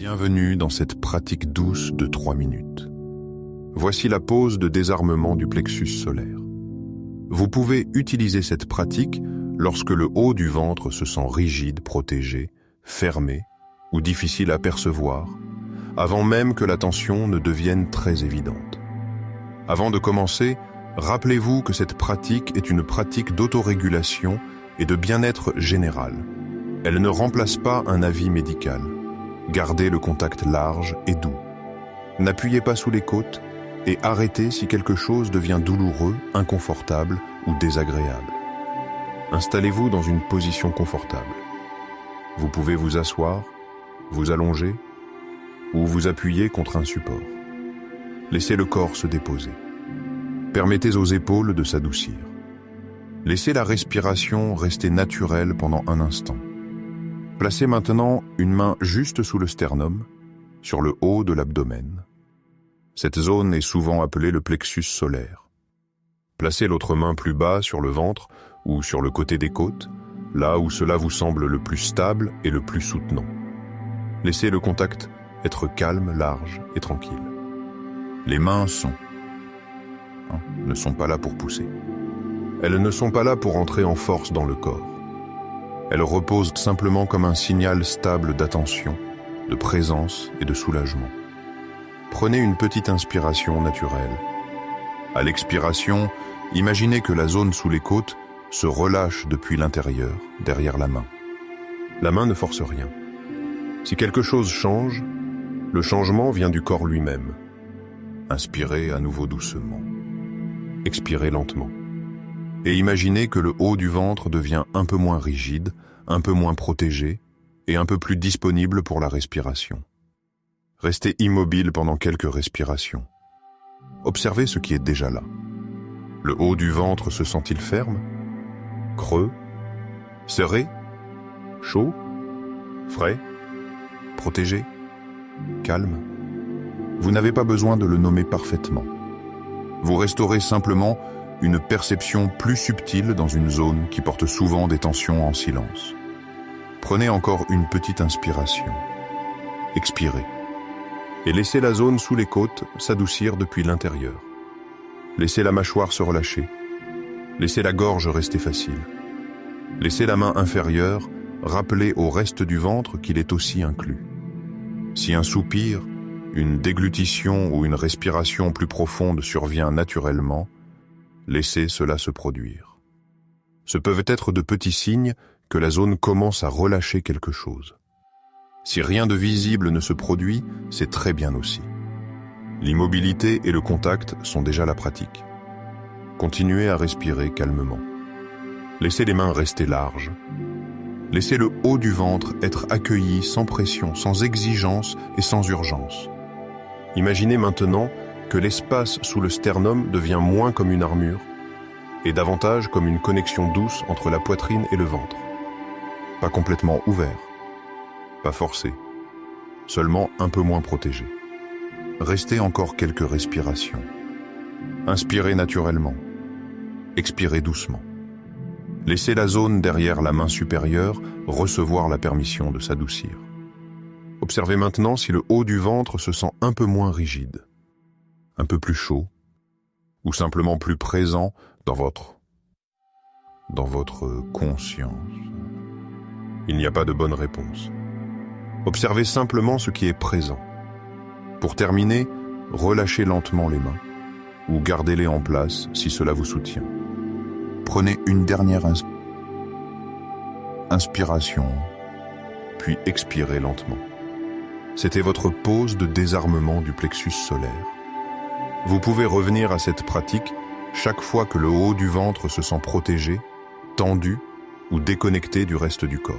Bienvenue dans cette pratique douce de 3 minutes. Voici la pose de désarmement du plexus solaire. Vous pouvez utiliser cette pratique lorsque le haut du ventre se sent rigide, protégé, fermé ou difficile à percevoir, avant même que la tension ne devienne très évidente. Avant de commencer, rappelez-vous que cette pratique est une pratique d'autorégulation et de bien-être général. Elle ne remplace pas un avis médical. Gardez le contact large et doux. N'appuyez pas sous les côtes et arrêtez si quelque chose devient douloureux, inconfortable ou désagréable. Installez-vous dans une position confortable. Vous pouvez vous asseoir, vous allonger ou vous appuyer contre un support. Laissez le corps se déposer. Permettez aux épaules de s'adoucir. Laissez la respiration rester naturelle pendant un instant. Placez maintenant une main juste sous le sternum, sur le haut de l'abdomen. Cette zone est souvent appelée le plexus solaire. Placez l'autre main plus bas sur le ventre ou sur le côté des côtes, là où cela vous semble le plus stable et le plus soutenant. Laissez le contact être calme, large et tranquille. Les mains ne sont pas là pour pousser. Elles ne sont pas là pour entrer en force dans le corps. Elles reposent simplement comme un signal stable d'attention, de présence et de soulagement. Prenez une petite inspiration naturelle. À l'expiration, imaginez que la zone sous les côtes se relâche depuis l'intérieur, derrière la main. La main ne force rien. Si quelque chose change, le changement vient du corps lui-même. Inspirez à nouveau doucement. Expirez lentement. Et imaginez que le haut du ventre devient un peu moins rigide, un peu moins protégé et un peu plus disponible pour la respiration. Restez immobile pendant quelques respirations. Observez ce qui est déjà là. Le haut du ventre se sent-il ferme, creux, serré, chaud, frais, protégé, calme? Vous n'avez pas besoin de le nommer parfaitement. Vous restaurez simplement une perception plus subtile dans une zone qui porte souvent des tensions en silence. Prenez encore une petite inspiration. Expirez. Et laissez la zone sous les côtes s'adoucir depuis l'intérieur. Laissez la mâchoire se relâcher. Laissez la gorge rester facile. Laissez la main inférieure rappeler au reste du ventre qu'il est aussi inclus. Si un soupir, une déglutition ou une respiration plus profonde survient naturellement, laissez cela se produire. Ce peuvent être de petits signes que la zone commence à relâcher quelque chose. Si rien de visible ne se produit, c'est très bien aussi. L'immobilité et le contact sont déjà la pratique. Continuez à respirer calmement. Laissez les mains rester larges. Laissez le haut du ventre être accueilli sans pression, sans exigence et sans urgence. Imaginez maintenant que l'espace sous le sternum devient moins comme une armure et davantage comme une connexion douce entre la poitrine et le ventre. Pas complètement ouvert, pas forcé, seulement un peu moins protégé. Restez encore quelques respirations. Inspirez naturellement, expirez doucement. Laissez la zone derrière la main supérieure recevoir la permission de s'adoucir. Observez maintenant si le haut du ventre se sent un peu moins rigide, un peu plus chaud, ou simplement plus présent dans votre conscience. Il n'y a pas de bonne réponse. Observez simplement ce qui est présent. Pour terminer, relâchez lentement les mains, ou gardez-les en place si cela vous soutient. Prenez une dernière inspiration, puis expirez lentement. C'était votre pause de désarmement du plexus solaire. Vous pouvez revenir à cette pratique chaque fois que le haut du ventre se sent protégé, tendu ou déconnecté du reste du corps.